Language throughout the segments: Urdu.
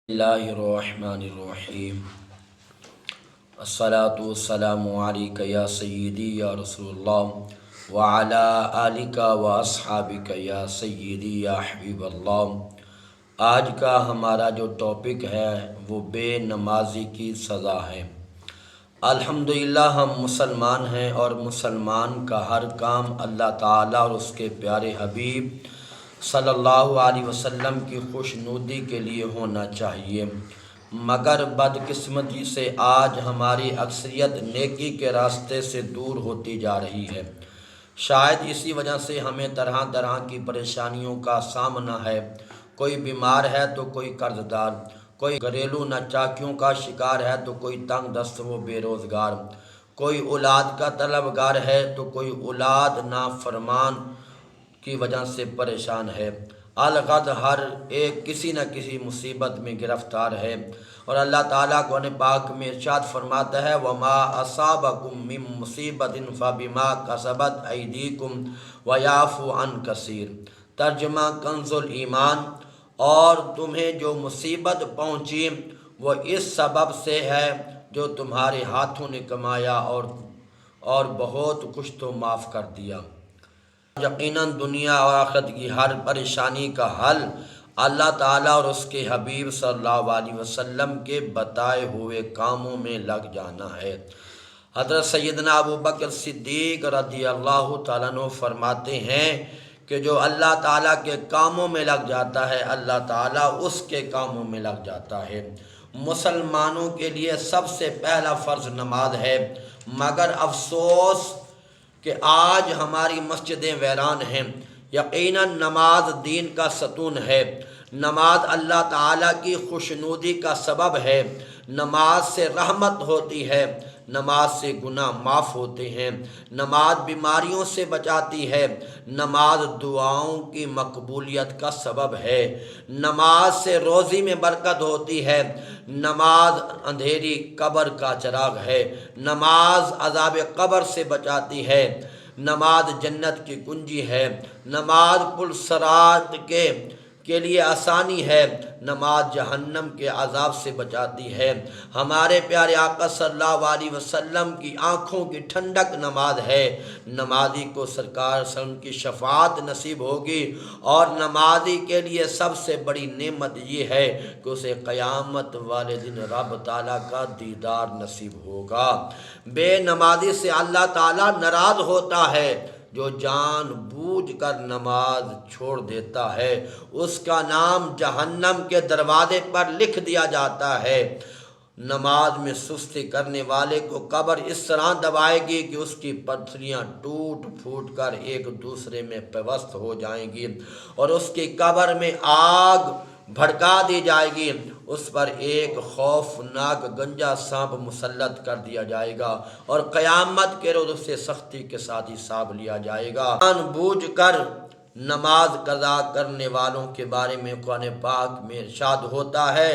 اللہ الرحمن الرحیم الصلاۃ والسلام علیک یا سیدی یا رسول اللہ وعلی آلک و اصحابک یا سیدی یا حبیب اللہ۔ آج کا ہمارا جو ٹاپک ہے وہ بے نمازی کی سزا ہے۔ الحمدللہ ہم مسلمان ہیں اور مسلمان کا ہر کام اللہ تعالیٰ اور اس کے پیارے حبیب صلی اللہ علیہ وسلم کی خوشنودی کے لیے ہونا چاہیے، مگر بدقسمتی سے آج ہماری اکثریت نیکی کے راستے سے دور ہوتی جا رہی ہے۔ شاید اسی وجہ سے ہمیں طرح طرح کی پریشانیوں کا سامنا ہے۔ کوئی بیمار ہے تو کوئی قرض دار، کوئی گھریلو ناچاکیوں کا شکار ہے تو کوئی تنگ دست و بے روزگار، کوئی اولاد کا طلبگار ہے تو کوئی اولاد نافرمان کی وجہ سے پریشان ہے۔ الغرض ہر ایک کسی نہ کسی مصیبت میں گرفتار ہے، اور اللہ تعالیٰ قرآن پاک میں ارشاد فرماتا ہے وَمَا أَصَابَكُم مِّن مُّصِيبَةٍ فَبِمَا كَسَبَتْ أَيْدِيكُمْ وَيَعْفُو عَن كَثِيرٍ۔ ترجمہ کنز الایمان، اور تمہیں جو مصیبت پہنچی وہ اس سبب سے ہے جو تمہارے ہاتھوں نے کمایا، اور بہت کچھ تو معاف کر دیا۔ یقیناً دنیا اور آخرت کی ہر پریشانی کا حل اللہ تعالیٰ اور اس کے حبیب صلی اللہ علیہ وسلم کے بتائے ہوئے کاموں میں لگ جانا ہے۔ حضرت سیدنا ابوبکر صدیق رضی اللہ تعالیٰ عنہ فرماتے ہیں کہ جو اللہ تعالیٰ کے کاموں میں لگ جاتا ہے اللہ تعالیٰ اس کے کاموں میں لگ جاتا ہے۔ مسلمانوں کے لیے سب سے پہلا فرض نماز ہے، مگر افسوس کہ آج ہماری مسجدیں ویران ہیں۔ یقیناً نماز دین کا ستون ہے، نماز اللہ تعالیٰ کی خوشنودی کا سبب ہے، نماز سے رحمت ہوتی ہے، نماز سے گناہ معاف ہوتے ہیں، نماز بیماریوں سے بچاتی ہے، نماز دعاؤں کی مقبولیت کا سبب ہے، نماز سے روزی میں برکت ہوتی ہے، نماز اندھیری قبر کا چراغ ہے، نماز عذاب قبر سے بچاتی ہے، نماز جنت کی کنجی ہے، نماز پل صراط کے لیے آسانی ہے، نماز جہنم کے عذاب سے بچاتی ہے۔ ہمارے پیارے آقا صلی اللہ علیہ وسلم کی آنکھوں کی ٹھنڈک نماز ہے۔ نمازی کو سرکار صلی اللہ علیہ وسلم کی شفاعت نصیب ہوگی، اور نمازی کے لیے سب سے بڑی نعمت یہ ہے کہ اسے قیامت والے دن رب تعالیٰ کا دیدار نصیب ہوگا۔ بے نمازی سے اللہ تعالیٰ ناراض ہوتا ہے۔ جو جان بوجھ کر نماز چھوڑ دیتا ہے اس کا نام جہنم کے دروازے پر لکھ دیا جاتا ہے۔ نماز میں سستی کرنے والے کو قبر اس طرح دبائے گی کہ اس کی پتھریاں ٹوٹ پھوٹ کر ایک دوسرے میں پیوست ہو جائیں گی، اور اس کی قبر میں آگ بھڑکا دی جائے گی، اس پر ایک خوفناک گنجا سانپ مسلط کر دیا جائے گا، اور قیامت کے روز سے سختی کے ساتھ حساب لیا جائے گا۔ جان بوجھ کر نماز قضا کرنے والوں کے بارے میں قرآن پاک میں ارشاد ہوتا ہے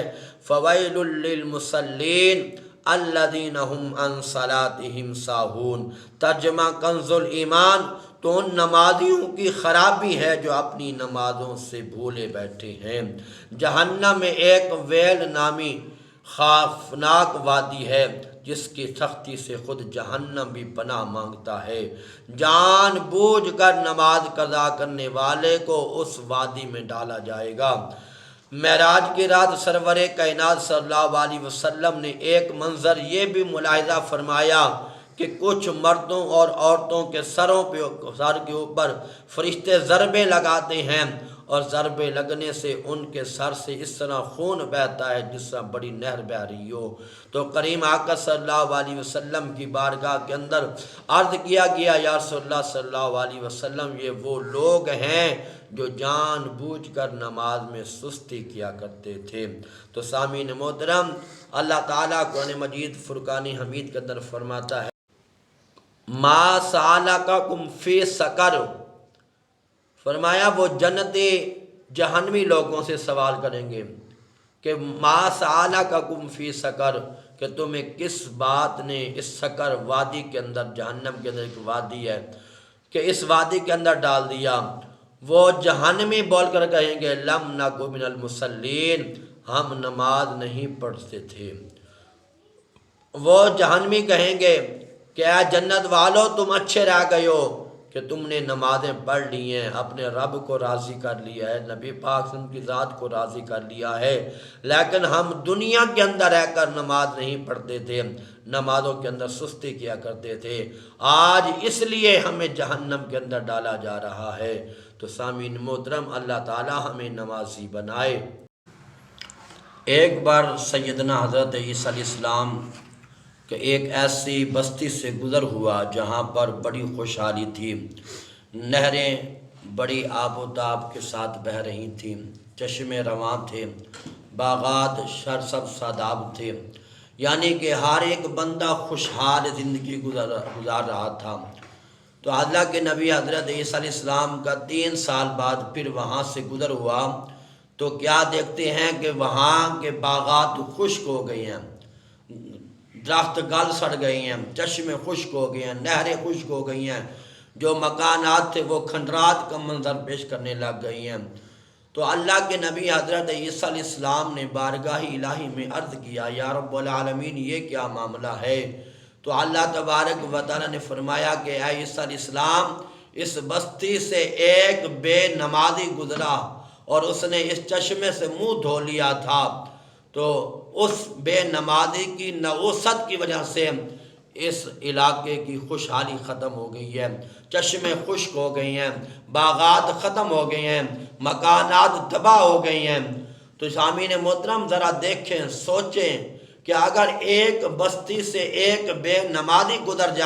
فویل للمصلین الذین هم عن صلاتهم ساہون۔ ترجمہ کنز الایمان، تو ان نمازیوں کی خرابی ہے جو اپنی نمازوں سے بھولے بیٹھے ہیں۔ جہنم میں ایک ویل نامی خوفناک وادی ہے جس کی سختی سے خود جہنم بھی پناہ مانگتا ہے۔ جان بوجھ کر نماز قضا کرنے والے کو اس وادی میں ڈالا جائے گا۔ معراج کی رات سرور کائنات صلی اللہ علیہ وسلم نے ایک منظر یہ بھی ملاحظہ فرمایا کہ کچھ مردوں اور عورتوں کے سر کے اوپر فرشتے ضربیں لگاتے ہیں، اور ضربیں لگنے سے ان کے سر سے اس طرح خون بہتا ہے جس طرح بڑی نہر بہ رہی ہو۔ تو کریم آقا صلی اللہ علیہ وسلم کی بارگاہ کے اندر عرض کیا گیا یا رسول اللہ صلی اللہ علیہ وسلم، یہ وہ لوگ ہیں جو جان بوجھ کر نماز میں سستی کیا کرتے تھے۔ تو سامعین محترم، اللہ تعالیٰ قرآن مجید فرقان حمید کے اندر فرماتا ہے ما سالککم فی سقر، فرمایا وہ جنتی جہنمی لوگوں سے سوال کریں گے کہ ما سالککم فی سقر، کہ تمہیں کس بات نے اس سقر وادی کے اندر، جہنم کے اندر ایک وادی ہے، کہ اس وادی کے اندر ڈال دیا۔ وہ جہنمی بول کر کہیں گے لم نکو من المصلین، ہم نماز نہیں پڑھتے تھے۔ وہ جہنمی کہیں گے کہ اے جنت والو تم اچھے رہ گئے ہو کہ تم نے نمازیں پڑھ لی ہیں، اپنے رب کو راضی کر لیا ہے، نبی پاک صلی اللہ علیہ وسلم کی ذات کو راضی کر لیا ہے، لیکن ہم دنیا کے اندر رہ کر نماز نہیں پڑھتے تھے، نمازوں کے اندر سستی کیا کرتے تھے، آج اس لیے ہمیں جہنم کے اندر ڈالا جا رہا ہے۔ تو سامعین محترم، اللہ تعالی ہمیں نمازی بنائے۔ ایک بار سیدنا حضرت عیسیٰ علیہ السلام کہ ایک ایسی بستی سے گزر ہوا جہاں پر بڑی خوشحالی تھی، نہریں بڑی آب و تاب کے ساتھ بہہ رہی تھیں، چشمے رواں تھے، باغات سرسبز شاداب تھے، یعنی کہ ہر ایک بندہ خوشحال زندگی گزار رہا تھا۔ تو اللہ کے نبی حضرت عیسیٰ علیہ السلام کا 3 سال بعد پھر وہاں سے گزر ہوا تو کیا دیکھتے ہیں کہ وہاں کے باغات خشک ہو گئے ہیں، درخت گل سڑ گئے ہیں، چشمے خشک ہو گئے ہیں، نہریں خشک ہو گئی ہیں، جو مکانات تھے وہ کھنڈرات کا منظر پیش کرنے لگ گئی ہیں۔ تو اللہ کے نبی حضرت عیسیٰ علیہ السلام نے بارگاہ الہی میں عرض کیا، یا رب العالمین یہ کیا معاملہ ہے؟ تو اللہ تبارک و تعالیٰ نے فرمایا کہ اے عیسیٰ علیہ السلام، اس بستی سے ایک بے نمازی گزرا اور اس نے اس چشمے سے منہ دھو لیا تھا، تو اس بے نمازی کی نحوست کی وجہ سے اس علاقے کی خوشحالی ختم ہو گئی ہے، چشمے خشک ہو گئی ہیں، باغات ختم ہو گئے ہیں، مکانات تباہ ہو گئی ہیں۔ تو سامعین محترم ذرا دیکھیں، سوچیں کہ اگر ایک بستی سے ایک بے نمازی گزر جائے